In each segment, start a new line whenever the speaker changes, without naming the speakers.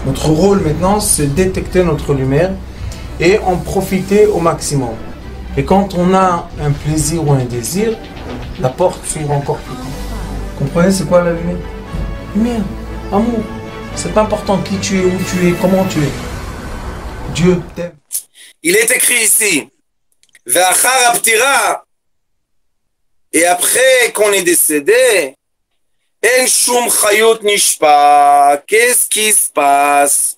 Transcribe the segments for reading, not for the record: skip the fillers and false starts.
Notre rôle maintenant, c'est détecter notre lumière et en profiter au maximum. Et quand on a un plaisir ou un désir, la porte s'ouvre encore plus grand. Comprenez, c'est quoi la lumière? Lumière, amour. C'est pas important qui tu es, où tu es, comment tu es. Dieu t'aime.
Il est écrit ici, Ve'achar haptira, et après qu'on est décédé, En shum chayut nishpa, qu'est-ce qui se passe?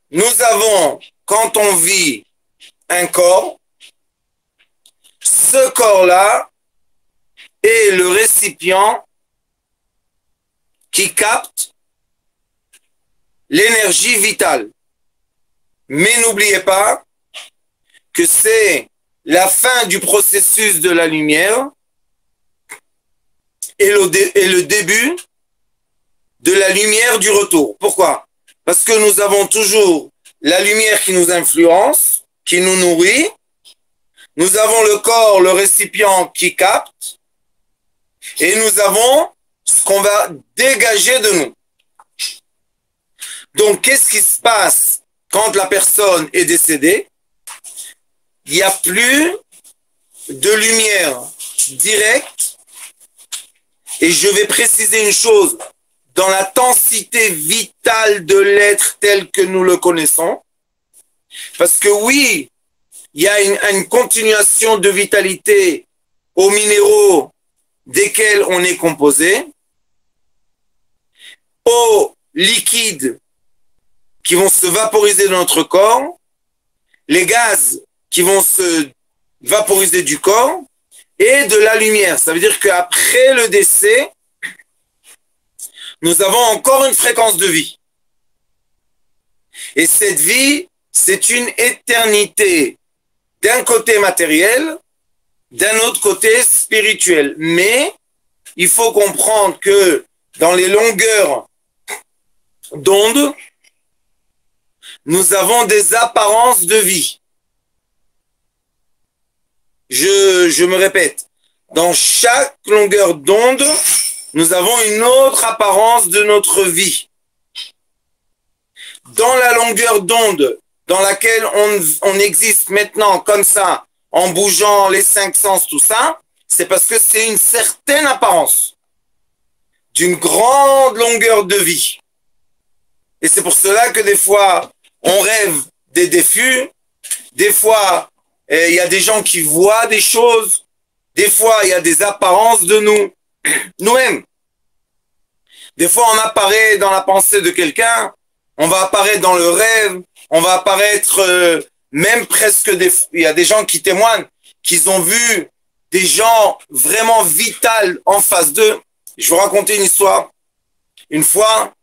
Nous avons, quand on vit un corps, ce corps-là est le récipient qui capte l'énergie vitale. Mais n'oubliez pas que c'est la fin du processus de la lumière et le début de la lumière du retour. Pourquoi? Parce que nous avons toujours la lumière qui nous influence, qui nous nourrit. Nous avons le corps, le récipient qui capte. Et nous avons ce qu'on va dégager de nous. Donc, qu'est-ce qui se passe quand la personne est décédée? Il n'y a plus de lumière directe. Et je vais préciser une chose. Dans la densité vitale de l'être tel que nous le connaissons. Parce que oui, il y a une continuation de vitalité aux minéraux desquels on est composé, aux liquides qui vont se vaporiser dans notre corps, les gaz qui vont se vaporiser du corps, et de la lumière. Ça veut dire qu'après le décès, nous avons encore une fréquence de vie. Et cette vie, c'est une éternité. D'un côté matériel, d'un autre côté spirituel. Mais il faut comprendre que dans les longueurs d'onde, nous avons des apparences de vie. Je me répète, dans chaque longueur d'onde, nous avons une autre apparence de notre vie. Dans la longueur d'onde dans laquelle on existe maintenant comme ça, en bougeant les cinq sens, tout ça, c'est parce que c'est une certaine apparence d'une grande longueur de vie. Et c'est pour cela que des fois, on rêve des défunts, des fois, il y a des gens qui voient des choses, des fois, il y a des apparences de nous-mêmes. Des fois, on apparaît dans la pensée de quelqu'un, on va apparaître dans le rêve, on va apparaître même presque il y a des gens qui témoignent qu'ils ont vu des gens vraiment vitaux en face d'eux. Je vais vous raconter une histoire. Une fois,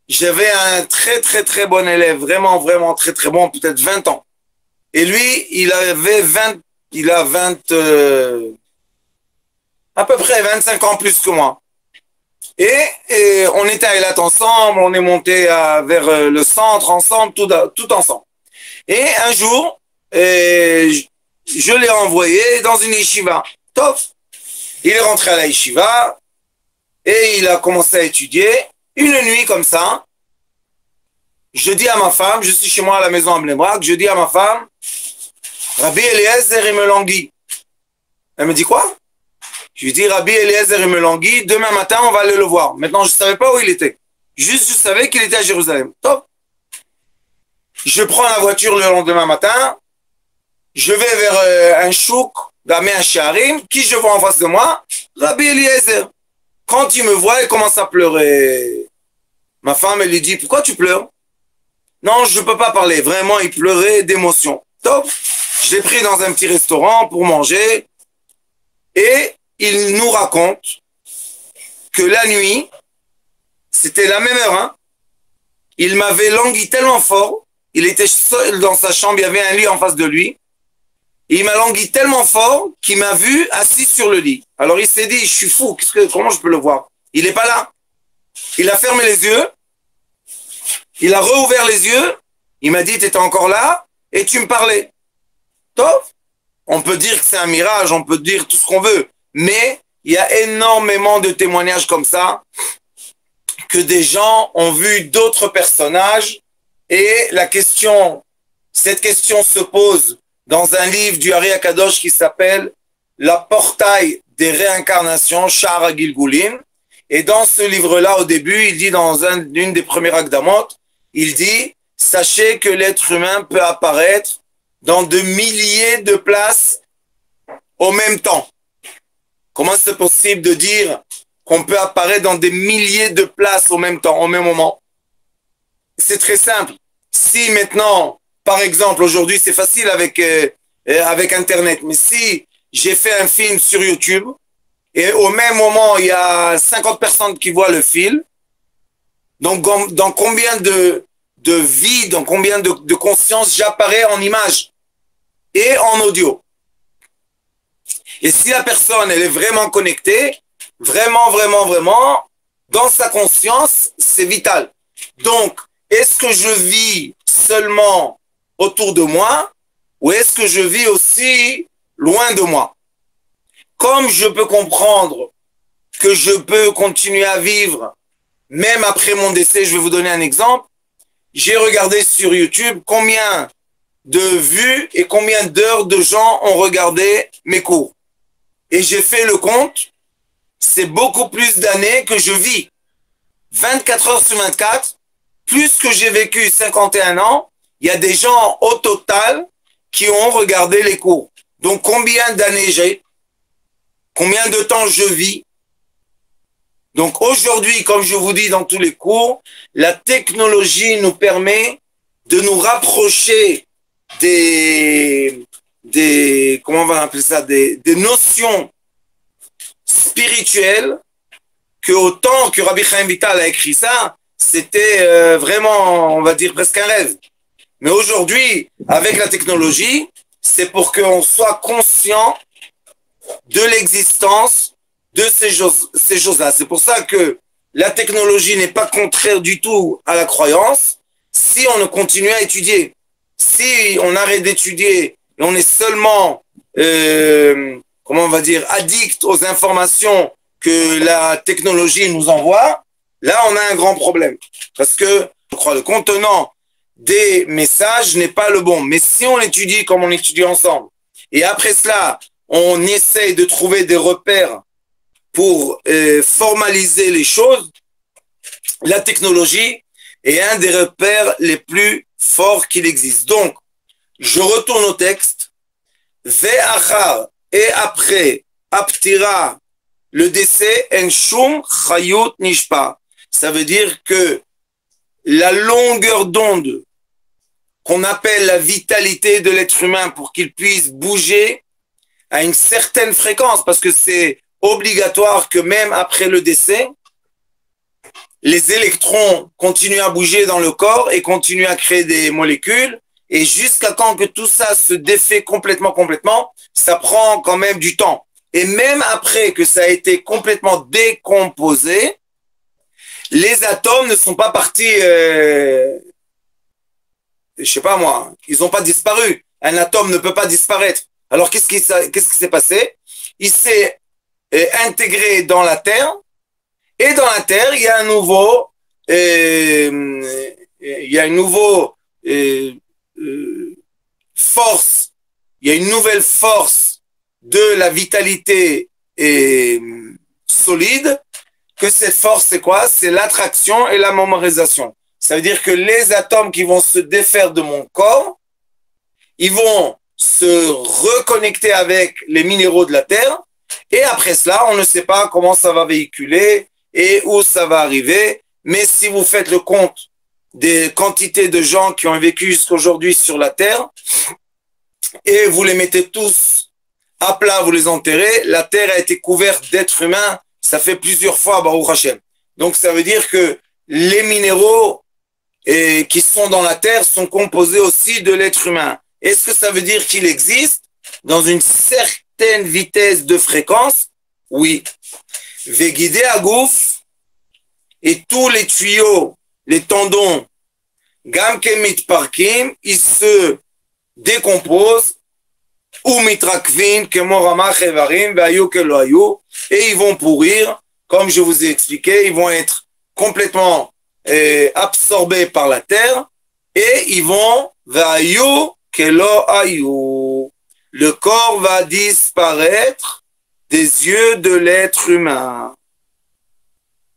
j'avais un très très très bon élève, vraiment vraiment très très bon, peut-être 20 ans. Et lui, il a 20 à peu près 25 ans plus que moi. Et on était à Eilat ensemble, on est monté vers le centre ensemble, tout ensemble. Et un jour, je l'ai envoyé dans une yeshiva. Top. Il est rentré à la yeshiva et il a commencé à étudier. Une nuit comme ça, je dis à ma femme, je suis chez moi à la maison à Bnei Brak, je dis à ma femme, Rabbi Eliezer il me languit. Elle me dit quoi? Je lui dis, Rabbi Eliezer il me languit, demain matin on va aller le voir. Maintenant je ne savais pas où il était. Juste je savais qu'il était à Jérusalem. Top. Je prends la voiture le lendemain matin, je vais vers un chouk, un Sharim, qui je vois en face de moi? Rabbi Eliezer. Quand il me voit, il commence à pleurer. Ma femme, elle lui dit, pourquoi tu pleures? Non, je ne peux pas parler. Vraiment, il pleurait d'émotion. Top. Je l'ai pris dans un petit restaurant pour manger. Et il nous raconte que la nuit, c'était la même heure, hein? Il m'avait langui tellement fort. Il était seul dans sa chambre, il y avait un lit en face de lui. Et il m'a langui tellement fort qu'il m'a vu assis sur le lit. Alors il s'est dit, je suis fou, comment je peux le voir? Il n'est pas là. Il a fermé les yeux. Il a rouvert les yeux. Il m'a dit, tu étais encore là et tu me parlais. Top. On peut dire que c'est un mirage, on peut dire tout ce qu'on veut. Mais il y a énormément de témoignages comme ça que des gens ont vu d'autres personnages et cette question se pose dans un livre du Ari Akadosh qui s'appelle La portail des réincarnations, Sha'ar Gilgulim. Et dans ce livre-là, au début, il dit dans une des premières Akdamot, il dit, sachez que l'être humain peut apparaître dans de milliers de places au même temps. Comment c'est possible de dire qu'on peut apparaître dans des milliers de places au même temps, au même moment? C'est très simple. Si maintenant, par exemple, aujourd'hui, c'est facile avec Internet, mais si j'ai fait un film sur YouTube et au même moment, il y a 50 personnes qui voient le film, donc dans combien de vies, dans combien de consciences j'apparais en image et en audio? Et si la personne, elle est vraiment connectée, vraiment, dans sa conscience, c'est vital. Donc, est-ce que je vis seulement autour de moi ou est-ce que je vis aussi loin de moi? Comme je peux comprendre que je peux continuer à vivre même après mon décès, je vais vous donner un exemple. J'ai regardé sur YouTube combien de vues et combien d'heures de gens ont regardé mes cours. Et j'ai fait le compte, c'est beaucoup plus d'années que je vis. 24 heures sur 24, plus que j'ai vécu 51 ans, il y a des gens au total qui ont regardé les cours. Donc combien d'années j'ai? Combien de temps je vis? Donc aujourd'hui, comme je vous dis dans tous les cours, la technologie nous permet de nous rapprocher comment on va appeler ça, des notions spirituelles que autant que Rabbi Chaim Vital a écrit ça, c'était vraiment, on va dire, presque un rêve. Mais aujourd'hui, avec la technologie, c'est pour qu'on soit conscient de l'existence de ces choses-là. C'est pour ça que la technologie n'est pas contraire du tout à la croyance si on continue à étudier. Si on arrête d'étudier et on est seulement, comment on va dire, addict aux informations que la technologie nous envoie, là on a un grand problème. Parce que, je crois, le contenant des messages n'est pas le bon. Mais si on étudie comme on étudie ensemble, et après cela, on essaye de trouver des repères pour formaliser les choses, la technologie est un des repères les plus forts qu'il existe. Donc, je retourne au texte. Ve'achar, et après, aptira, le décès, en shum chayut nishpa. Ça veut dire que la longueur d'onde qu'on appelle la vitalité de l'être humain pour qu'il puisse bouger à une certaine fréquence, parce que c'est obligatoire que même après le décès, les électrons continuent à bouger dans le corps et continuent à créer des molécules. Et jusqu'à quand que tout ça se défait complètement, ça prend quand même du temps. Et même après que ça a été complètement décomposé, les atomes ne sont pas partis, je sais pas moi, ils n'ont pas disparu. Un atome ne peut pas disparaître. Alors qu'est-ce qui s'est passé? Il s'est intégré dans la Terre, et dans la Terre, il y a une force, il y a une nouvelle force de la vitalité solide, que cette force, c'est quoi? C'est l'attraction et la mémorisation. Ça veut dire que les atomes qui vont se défaire de mon corps, ils vont se reconnecter avec les minéraux de la Terre, et après cela, on ne sait pas comment ça va véhiculer et où ça va arriver, mais si vous faites le compte des quantités de gens qui ont vécu jusqu'aujourd'hui sur la Terre, et vous les mettez tous à plat, vous les enterrez, la Terre a été couverte d'êtres humains, ça fait plusieurs fois, Baruch Hashem. Donc ça veut dire que les minéraux qui sont dans la Terre sont composés aussi de l'être humain. Est-ce que ça veut dire qu'il existe dans une certaine vitesse de fréquence? Oui. Veguidé à gouf, et tous les tuyaux, les tendons, gam kemit parkim, ils se décomposent, ou mitrakvin, kemorama chevarim, vayu kelo ayu, et ils vont pourrir, comme je vous ai expliqué, ils vont être complètement absorbés par la terre et ils vont Vayu kelo ayu. Le corps va disparaître des yeux de l'être humain.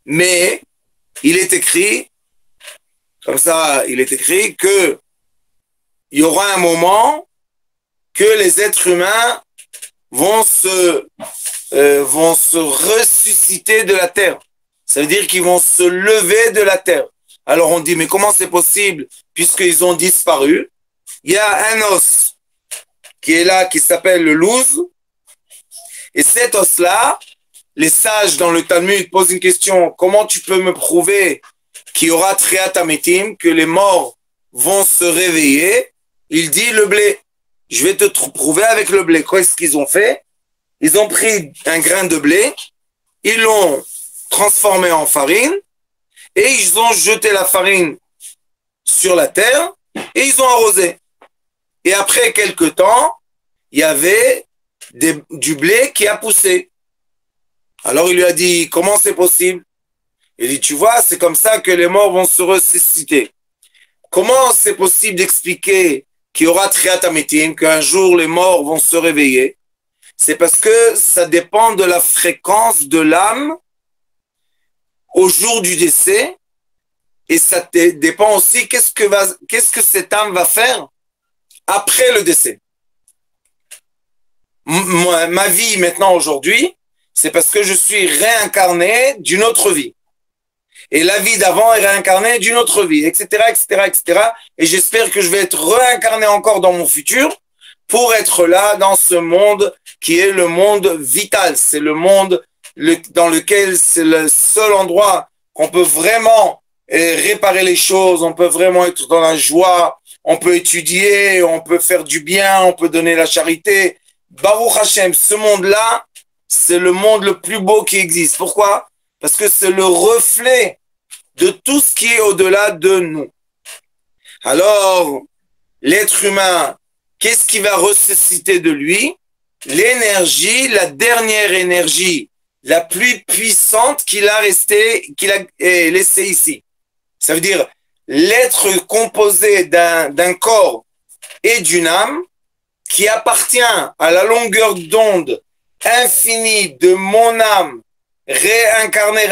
Mais il est écrit, comme ça, il est écrit que il y aura un moment que les êtres humains vont se ressusciter de la terre. Ça veut dire qu'ils vont se lever de la terre. Alors on dit, mais comment c'est possible puisqu'ils ont disparu? Il y a un os qui est là, qui s'appelle le louz. Et cet os-là, les sages dans le Talmud posent une question, comment tu peux me prouver qu'il y aura Triat Ametim, que les morts vont se réveiller? Il dit le blé. Je vais te prouver avec le blé. Qu'est-ce qu'ils ont fait? Ils ont pris un grain de blé, ils l'ont transformé en farine, et ils ont jeté la farine sur la terre, et ils ont arrosé. Et après quelques temps, il y avait du blé qui a poussé. Alors il lui a dit, comment c'est possible? Il dit, tu vois, c'est comme ça que les morts vont se ressusciter. Comment c'est possible d'expliquer qu'il y aura Triat Ametim, qu'un jour les morts vont se réveiller? C'est parce que ça dépend de la fréquence de l'âme au jour du décès, et ça dépend aussi qu'est-ce que cette âme va faire après le décès. Ma vie maintenant aujourd'hui, c'est parce que je suis réincarné d'une autre vie. Et la vie d'avant est réincarnée d'une autre vie, etc., etc., etc. Et j'espère que je vais être réincarné encore dans mon futur pour être là dans ce monde qui est le monde vital. C'est le monde dans lequel c'est le seul endroit qu'on peut vraiment réparer les choses, on peut vraiment être dans la joie, on peut étudier, on peut faire du bien, on peut donner la charité. Baruch Hashem, ce monde-là, c'est le monde le plus beau qui existe. Pourquoi? Parce que c'est le reflet de tout ce qui est au-delà de nous. Alors, l'être humain, qu'est-ce qui va ressusciter de lui? L'énergie, la dernière énergie, la plus puissante qu'il a laissée ici. Ça veut dire l'être composé d'un corps et d'une âme qui appartient à la longueur d'onde infinie de mon âme réincarné.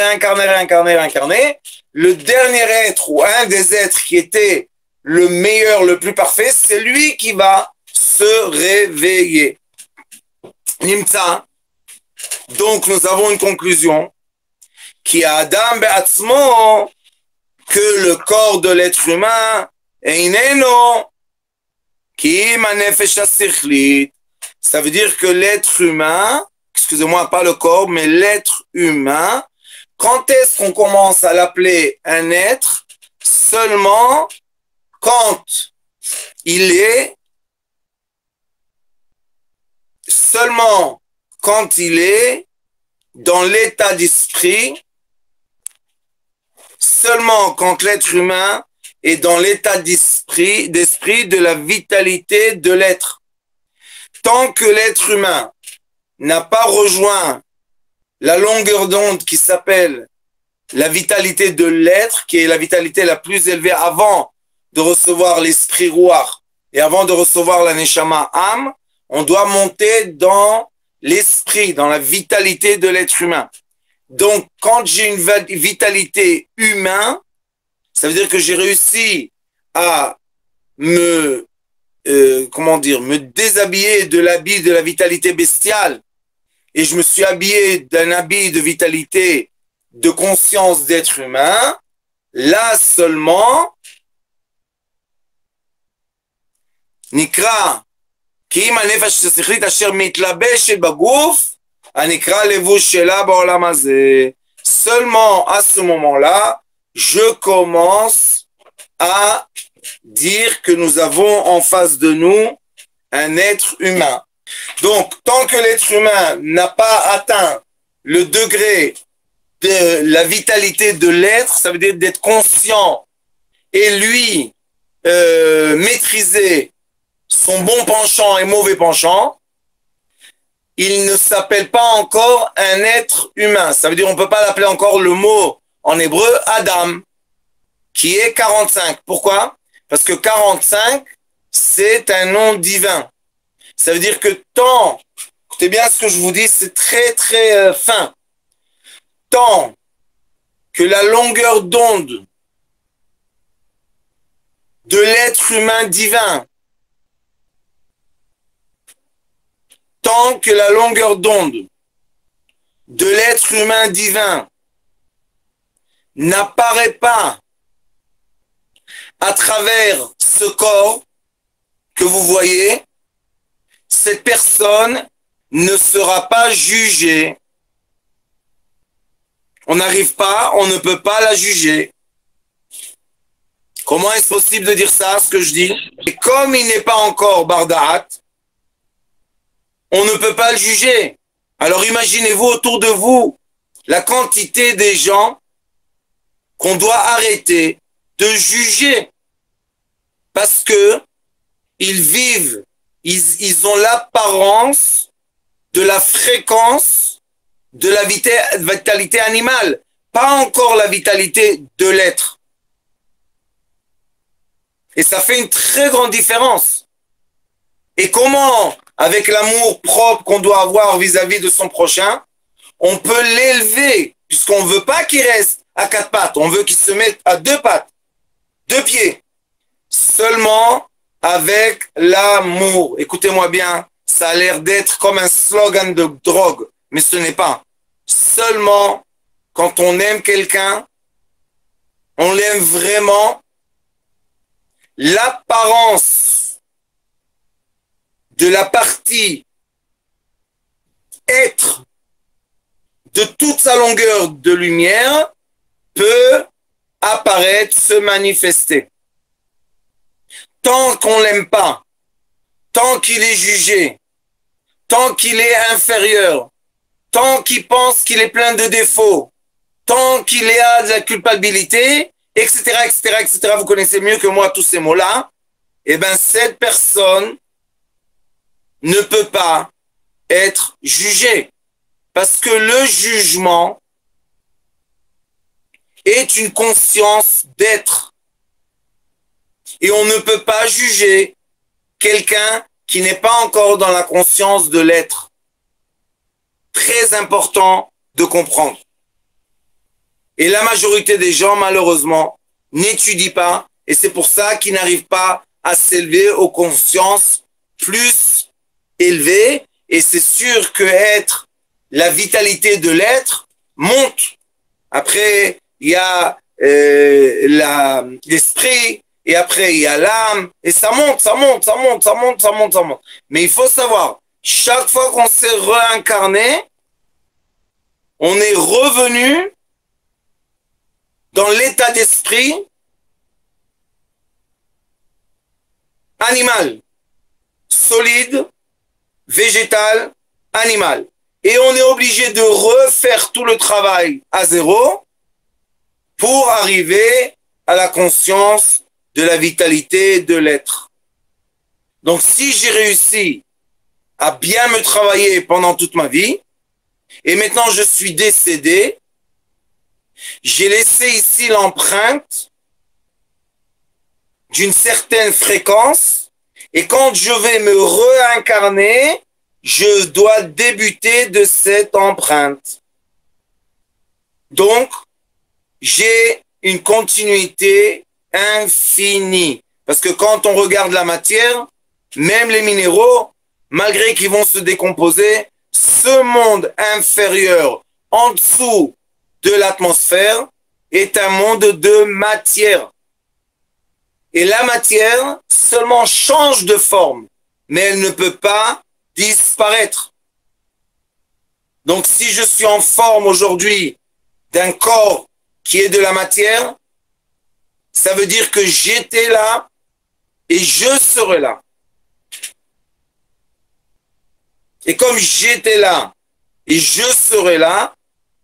Le dernier être ou un des êtres qui était le meilleur, le plus parfait, c'est lui qui va se réveiller. Nimtza. Donc nous avons une conclusion qui a Adam be'atzmo, que le corps de l'être humain eineno ki manefesh asichlit. Ça veut dire que l'être humain, excusez-moi, pas le corps, mais l'être humain, quand est-ce qu'on commence à l'appeler un être? Seulement quand il est dans l'état d'esprit, seulement quand l'être humain est dans l'état d'esprit de la vitalité de l'être. Tant que l'être humain n'a pas rejoint la longueur d'onde qui s'appelle la vitalité de l'être, qui est la vitalité la plus élevée avant de recevoir l'esprit Ruach et avant de recevoir la Neshama âme, on doit monter dans l'esprit, dans la vitalité de l'être humain. Donc, quand j'ai une vitalité humaine, ça veut dire que j'ai réussi à me déshabiller de l'habit de la vitalité bestiale et je me suis habillé d'un habit de vitalité, de conscience d'être humain. Là seulement, Nikra, כי אם הנפש השכלית אשר מתלבשת בגוף, הנקרא לבוש שלה בעולם הזה. Seulement à ce moment-là, je commence à dire que nous avons en face de nous un être humain. Donc, tant que l'être humain n'a pas atteint le degré de la vitalité de l'être, ça veut dire d'être conscient et lui maîtriser son bon penchant et mauvais penchant, il ne s'appelle pas encore un être humain. Ça veut dire on ne peut pas l'appeler encore le mot en hébreu Adam, qui est 45. Pourquoi? Parce que 45, c'est un nom divin. Ça veut dire que tant, écoutez bien ce que je vous dis, c'est très très fin, tant que la longueur d'onde de l'être humain divin, tant que la longueur d'onde de l'être humain divin n'apparaît pas à travers ce corps que vous voyez, cette personne ne sera pas jugée. On n'arrive pas, on ne peut pas la juger. Comment est-ce possible de dire ça, ce que je dis? Et comme il n'est pas encore Bardaat, on ne peut pas le juger. Alors imaginez-vous autour de vous la quantité des gens qu'on doit arrêter de juger parce que ils vivent, ils ont l'apparence de la fréquence de la vitalité animale, pas encore la vitalité de l'être. Et ça fait une très grande différence. Et comment, avec l'amour propre qu'on doit avoir vis-à-vis de son prochain, on peut l'élever, puisqu'on ne veut pas qu'il reste à 4 pattes, on veut qu'il se mette à 2 pattes, 2 pieds, seulement avec l'amour. Écoutez-moi bien, ça a l'air d'être comme un slogan de drogue, mais ce n'est pas. Seulement quand on aime quelqu'un, on l'aime vraiment, l'apparence de la partie être de toute sa longueur de lumière peut apparaître, se manifester. Tant qu'on l'aime pas, tant qu'il est jugé, tant qu'il est inférieur, tant qu'il pense qu'il est plein de défauts, tant qu'il a de la culpabilité, etc., etc., etc., vous connaissez mieux que moi tous ces mots-là, eh bien, cette personne ne peut pas être jugée. Parce que le jugement est une conscience d'être. Et on ne peut pas juger quelqu'un qui n'est pas encore dans la conscience de l'être. Très important de comprendre. Et la majorité des gens, malheureusement, n'étudient pas. Et c'est pour ça qu'ils n'arrivent pas à s'élever aux consciences plus élevées. Et c'est sûr que être la vitalité de l'être monte. Après, il y a l'esprit, et après, il y a l'âme, et ça monte, ça monte, ça monte, ça monte, ça monte, ça monte. Mais il faut savoir, chaque fois qu'on s'est réincarné, on est revenu dans l'état d'esprit animal, solide, végétal, animal. Et on est obligé de refaire tout le travail à zéro pour arriver à la conscience de la vitalité de l'être. Donc si j'ai réussi à bien me travailler pendant toute ma vie, et maintenant je suis décédé, j'ai laissé ici l'empreinte d'une certaine fréquence, et quand je vais me réincarner, je dois débuter de cette empreinte. Donc, j'ai une continuité infinie. Parce que quand on regarde la matière, même les minéraux, malgré qu'ils vont se décomposer, ce monde inférieur, en dessous de l'atmosphère, est un monde de matière. Et la matière seulement change de forme, mais elle ne peut pas disparaître. Donc si je suis en forme aujourd'hui d'un corps qui est de la matière, ça veut dire que j'étais là et je serai là. Et comme j'étais là et je serai là,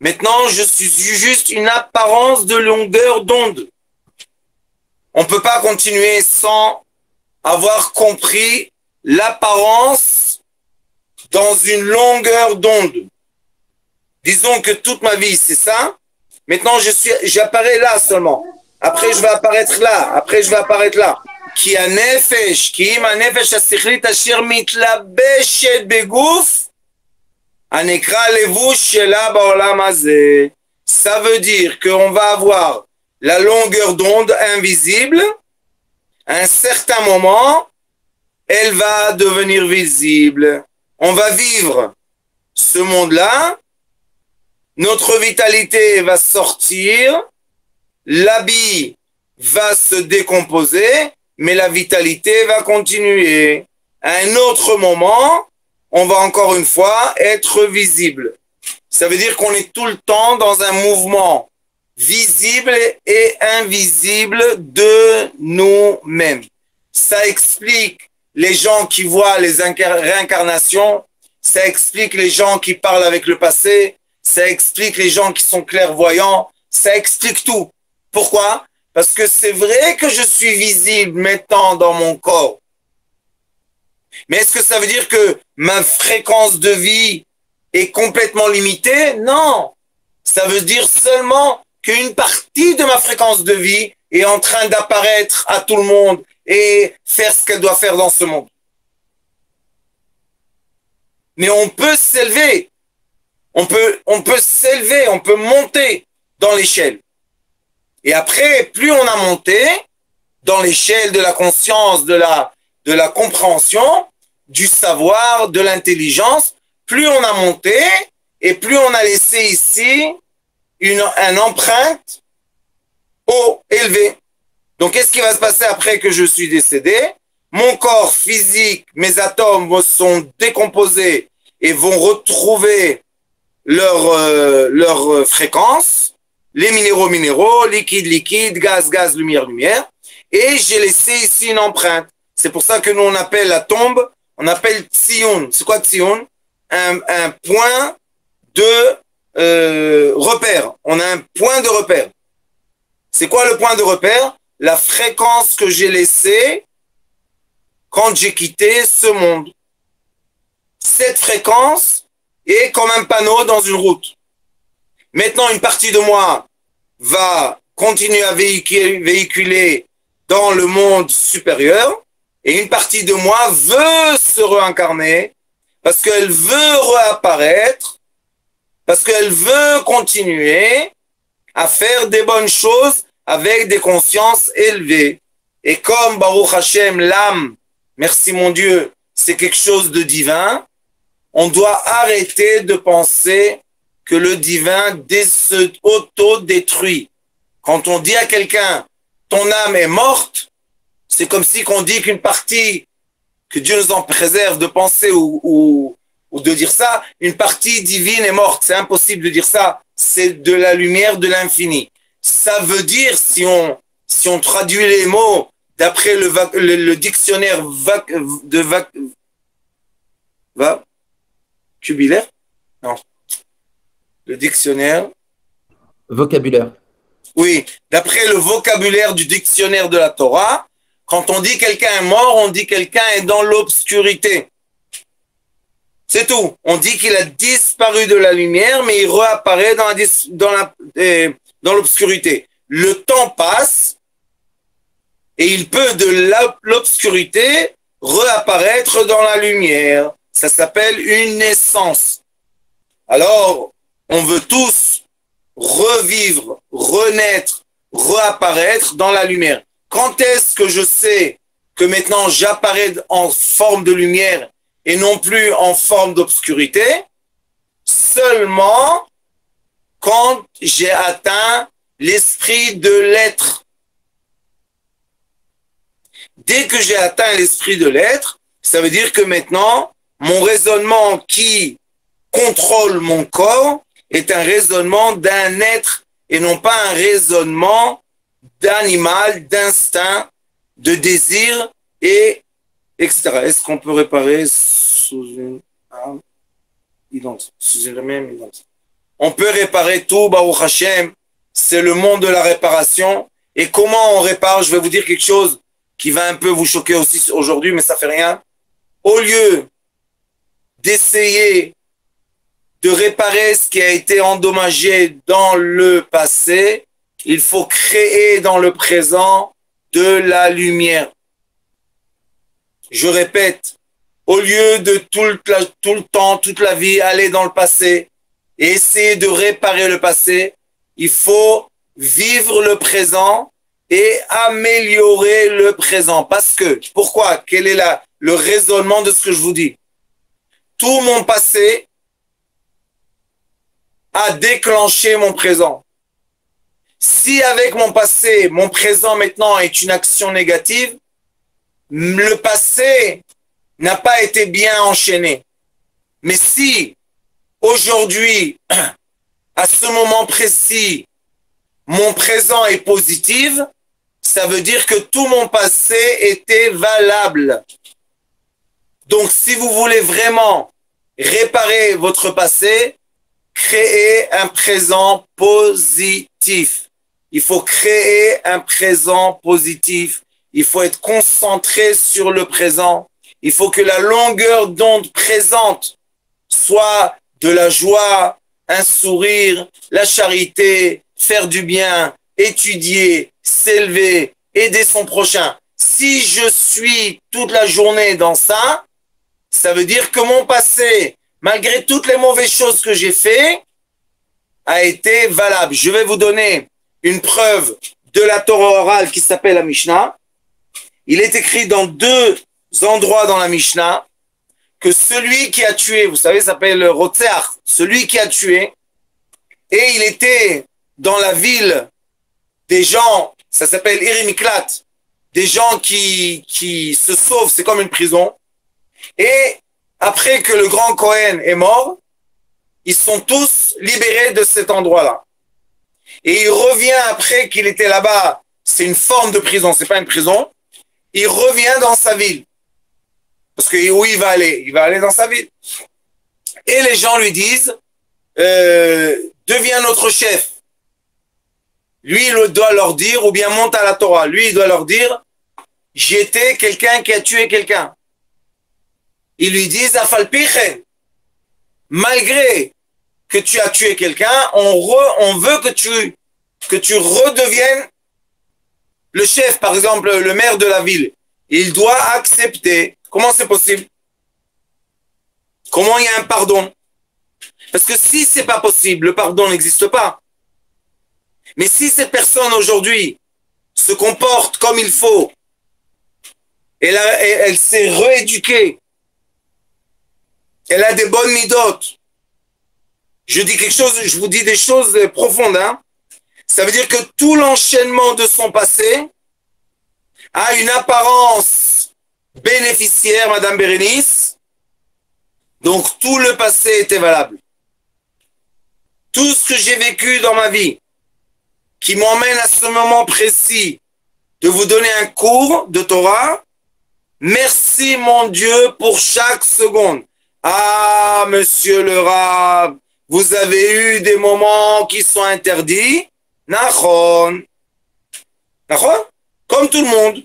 maintenant je suis juste une apparence de longueur d'onde. On ne peut pas continuer sans avoir compris l'apparence dans une longueur d'onde. Disons que toute ma vie, c'est ça. Maintenant, j'apparais là seulement. Après, je vais apparaître là. Après, je vais apparaître là. Qui a nefesh, qui ima nefesh asichlit asher mitlabeshet begouf, anekra levush shela baolam hazeh. Ça veut dire qu'on va avoir la longueur d'onde invisible. À un certain moment, elle va devenir visible. On va vivre ce monde-là. Notre vitalité va sortir. L'habit va se décomposer, mais la vitalité va continuer. À un autre moment, on va encore une fois être visible. Ça veut dire qu'on est tout le temps dans un mouvement visible et invisible de nous-mêmes. Ça explique les gens qui voient les réincarnations, ça explique les gens qui parlent avec le passé, ça explique les gens qui sont clairvoyants, ça explique tout. Pourquoi? Parce que c'est vrai que je suis visible maintenant dans mon corps. Mais est-ce que ça veut dire que ma fréquence de vie est complètement limitée? Non. Ça veut dire seulement qu'une partie de ma fréquence de vie est en train d'apparaître à tout le monde et faire ce qu'elle doit faire dans ce monde. Mais on peut s'élever. On peut s'élever, on peut monter dans l'échelle. Et après, plus on a monté dans l'échelle de la conscience, de la compréhension, du savoir, de l'intelligence, plus on a monté et plus on a laissé ici une empreinte haut, élevée. Donc, qu'est-ce qui va se passer après que je suis décédé? Mon corps physique, mes atomes sont décomposés et vont retrouver leur fréquence, les minéraux, liquide, gaz, lumière. Et j'ai laissé ici une empreinte. C'est pour ça que nous, on appelle la tombe, on appelle Tzion. C'est quoi Tzion? Un point de repère. On a un point de repère. C'est quoi le point de repère? La fréquence que j'ai laissée quand j'ai quitté ce monde. Cette fréquence est comme un panneau dans une route. Maintenant, une partie de moi va continuer à véhiculer dans le monde supérieur et une partie de moi veut se réincarner parce qu'elle veut réapparaître, parce qu'elle veut continuer à faire des bonnes choses avec des consciences élevées. Et comme Baruch Hashem, l'âme, merci mon Dieu, c'est quelque chose de divin, on doit arrêter de penser que le divin se auto-détruit. Quand on dit à quelqu'un, ton âme est morte, c'est comme si qu'on dit qu'une partie, que Dieu nous en préserve de penser ou de dire ça, une partie divine est morte. C'est impossible de dire ça. C'est de la lumière de l'infini. Ça veut dire, si on traduit les mots d'après le dictionnaire cubilaire? Non. Le dictionnaire.
Vocabulaire.
Oui, d'après le vocabulaire du dictionnaire de la Torah, quand on dit quelqu'un est mort, on dit quelqu'un est dans l'obscurité. C'est tout. On dit qu'il a disparu de la lumière, mais il réapparaît dans l'obscurité. Le temps passe et il peut de l'obscurité réapparaître dans la lumière. Ça s'appelle une naissance. Alors, on veut tous revivre, renaître, réapparaître dans la lumière. Quand est-ce que je sais que maintenant j'apparais en forme de lumière et non plus en forme d'obscurité? Seulement quand j'ai atteint l'esprit de l'être. Dès que j'ai atteint l'esprit de l'être, ça veut dire que maintenant, mon raisonnement qui contrôle mon corps est un raisonnement d'un être et non pas un raisonnement d'animal, d'instinct, de désir, et etc. Est-ce qu'on peut réparer sous une arme identique, sous une même identique? On peut réparer tout, Baruch Hashem, c'est le monde de la réparation. Et comment on répare? Je vais vous dire quelque chose qui va un peu vous choquer aussi aujourd'hui, mais ça fait rien. Au lieu d'essayer de réparer ce qui a été endommagé dans le passé, il faut créer dans le présent de la lumière. Je répète, au lieu de tout le temps, toute la vie, aller dans le passé et essayer de réparer le passé, il faut vivre le présent et améliorer le présent. Parce que, pourquoi? Quel est le raisonnement de ce que je vous dis? Tout mon passé a déclenché mon présent. Si avec mon passé, mon présent maintenant est une action négative, le passé n'a pas été bien enchaîné. Mais si aujourd'hui, à ce moment précis, mon présent est positif, ça veut dire que tout mon passé était valable. Donc, si vous voulez vraiment réparer votre passé, créez un présent positif. Il faut créer un présent positif. Il faut être concentré sur le présent. Il faut que la longueur d'onde présente soit de la joie, un sourire, la charité, faire du bien, étudier, s'élever, aider son prochain. Si je suis toute la journée dans ça, ça veut dire que mon passé, malgré toutes les mauvaises choses que j'ai fait, a été valable. Je vais vous donner une preuve de la Torah orale qui s'appelle la Mishnah. Il est écrit dans 2 endroits dans la Mishnah que celui qui a tué, vous savez, ça s'appelle Rotzeach, celui qui a tué, et il était dans la ville des gens, ça s'appelle Irimiklat, des gens qui se sauvent, c'est comme une prison. Et après que le grand Cohen est mort, ils sont tous libérés de cet endroit-là. Et il revient après qu'il était là-bas, c'est une forme de prison, c'est pas une prison. Il revient dans sa ville. Parce que où il va aller? Il va aller dans sa ville. Et les gens lui disent, deviens notre chef. Lui, il doit leur dire, ou bien monte à la Torah. Lui, il doit leur dire, j'étais quelqu'un qui a tué quelqu'un. Ils lui disent, Afalpichen, malgré que tu as tué quelqu'un, on veut que tu redeviennes le chef, par exemple, le maire de la ville. Il doit accepter. Comment c'est possible? Comment il y a un pardon? Parce que si c'est pas possible, le pardon n'existe pas. Mais si cette personne aujourd'hui se comporte comme il faut, elle s'est rééduquée, elle a des bonnes midotes. Je dis quelque chose, je vous dis des choses profondes, hein. Ça veut dire que tout l'enchaînement de son passé a une apparence bénéficiaire, Madame Bérénice. Donc tout le passé était valable. Tout ce que j'ai vécu dans ma vie, qui m'emmène à ce moment précis de vous donner un cours de Torah, merci mon Dieu pour chaque seconde. Ah, monsieur le Rav, vous avez eu des moments qui sont interdits. Nachon. Nachon? Comme tout le monde.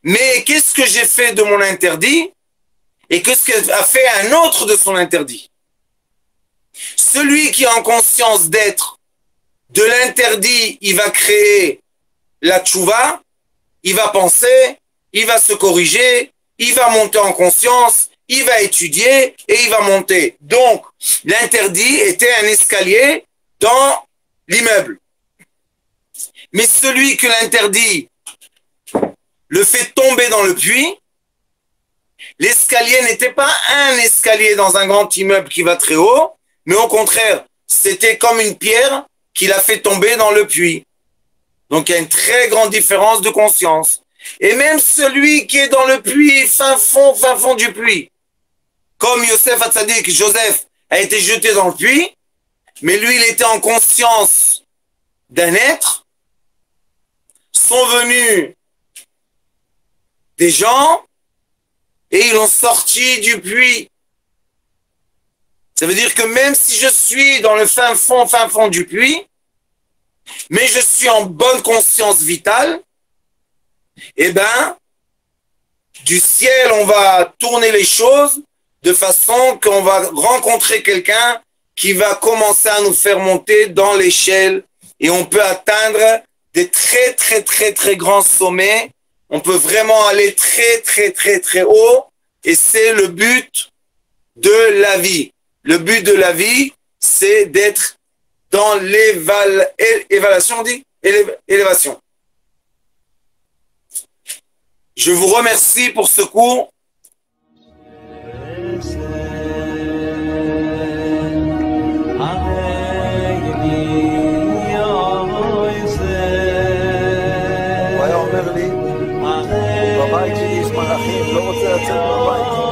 Mais qu'est-ce que j'ai fait de mon interdit et qu'est-ce qu'a fait un autre de son interdit? Celui qui a en conscience d'être de l'interdit, il va créer la tchouva, il va penser, il va se corriger, il va monter en conscience, il va étudier et il va monter. Donc, l'interdit était un escalier dans l'immeuble. Mais celui que l'interdit le fait tomber dans le puits, l'escalier n'était pas un escalier dans un grand immeuble qui va très haut, mais au contraire, c'était comme une pierre qui l'a fait tomber dans le puits. Donc il y a une très grande différence de conscience. Et même celui qui est dans le puits, fin fond du puits, comme Yosef Hatzadik, Joseph a été jeté dans le puits, mais lui il était en conscience d'un être, sont venus des gens et ils l'ont sorti du puits. Ça veut dire que même si je suis dans le fin fond du puits, mais je suis en bonne conscience vitale, eh ben, du ciel, on va tourner les choses de façon qu'on va rencontrer quelqu'un qui va commencer à nous faire monter dans l'échelle et on peut atteindre des très, très, très, très grands sommets. On peut vraiment aller très, très, très, très haut et c'est le but de la vie. Le but de la vie, c'est d'être dans l'élévation, on dit élévation. Je vous remercie pour ce cours.
הוא היה אומר לי, בבית שלי יש מלאכים, לא רוצה לצאת מהבית.